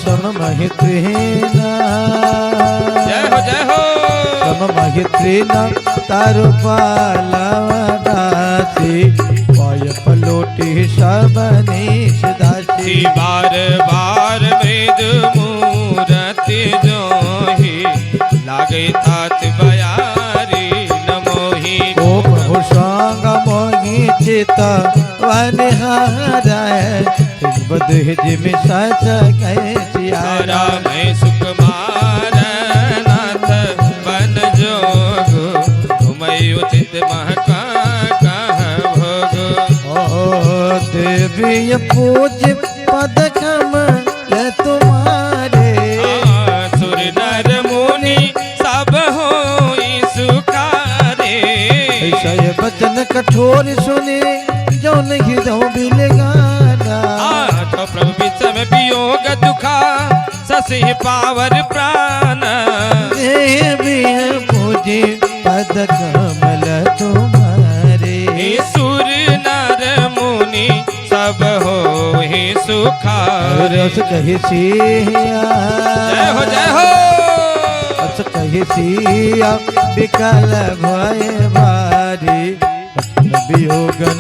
सममहित्रीना जय हो सममहित्रीना तारु पालवदासी पाय पलोटी सबनीश दासी बार बार वेद मूरति जोही लागे तात बयारी नमोही ओ प्रभु संग मोहि चित वनहाराय बदह जिमि सच गए सियारा मैं सुकुमार नाथ बन जोग घुमई उचित महका कह भोग ओ देवी पूज पद कमल तुम्हारे सुर नर मुनि सब होई सुखारे ऐसा बचन कठोर सुने जो नहीं दो बिलगाना तो प्रभु विषम वियोग दुखा ससी पावर प्राण देवी पूजे पद कमल तुम्हारे सुर नर मुनि सब हो ही सुखारे रस कही सिया जय हो रस कही सिया विकल भय भारी वियोगन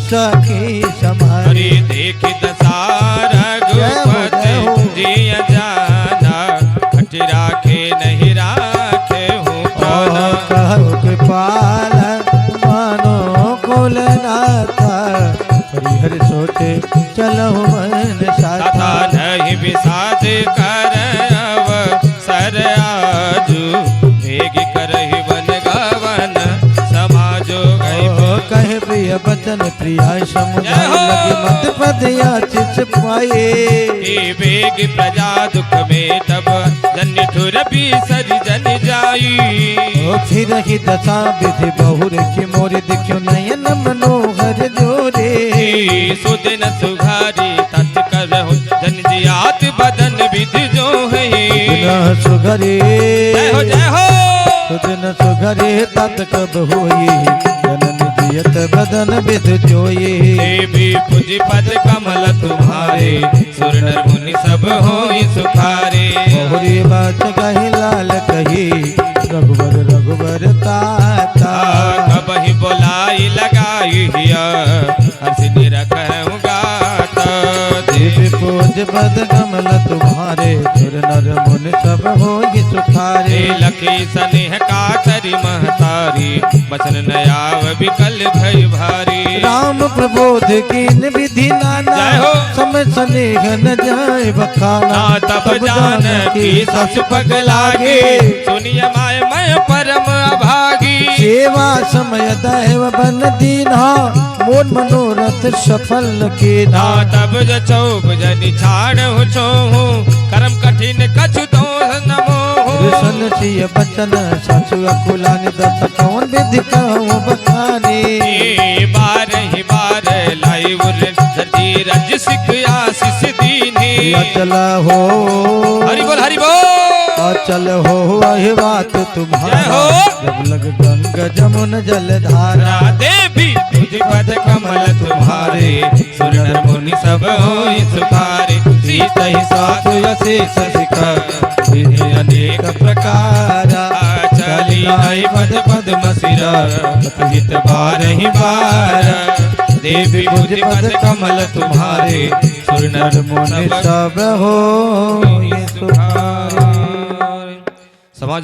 सखी समारी देखी दसारा गुपति जिया जाना हट राखे नहीं राखे हूँ प्राणा कहो कृपाल मानो कुलनाथा हरिहर सोचे चलो मन साथा नहीं विषाद कर अवसर आजू भेग करहि बन गवन समाजो गई कहे प्रिय बचन प्रिया समुदाय लगे मत पद याचित पाए बेग प्रजा दुख में तब जन्य ठुर भी सर जन जाई फिर ही दशा विधि बहुर की मोर दिख्यो नयन मनोहर जोरे सुदिन सुघारी तत् करहु जन जियात बदन विधि जो है सुघरे जय हो सुदिन सुघरे तत् कब होई जनन जियत बदन विध जोई देवी पूज पद कमल तुम्हारे सुर नर मुनि सब होई सुखारे बहुरी बात कही लाल कही रघुवर रघुवर ताता कबहि बोलाई लगाई हिया हर्ष निरखहु गाता देवी पूज पद कमल तुम्हारे सुर नर मुनि सब होई सुखारे लखी स्नेह कातरी महतारी बचन नयाव विकल भय भारी राम प्रबोध कीन विधि नाना समय स्नेह न जाए बखाना तब जान की सस पग लागे सुनिय माय मैं परम अभागी सेवा समय दैव बन दीना मोर मनोरथ सफल के ना तब चौब जनि छाड़ छो कर्म कठिन कछु तो नमो सन सिय बचन ससु अकुलानि दस कौन विधि कहूँ बखानी बार ही बार लाई उर धरती रज सिख आशीष दीनी अचला हो हरि बोल अचल हो वही बात तुम्हारा जब लग गंग जमुन जलधारा देवी तुझ पद कमल तुम्हारे सुर नर मुनि सब होई सुखारे सीता ही साथ अशेष शिखर विधि अनेक प्रकारा चली आई पद पद्म सिरा हित बार ही बार देवी तुझ पद कमल तुम्हारे सुर नर मुनि सब हो सुखारे समाज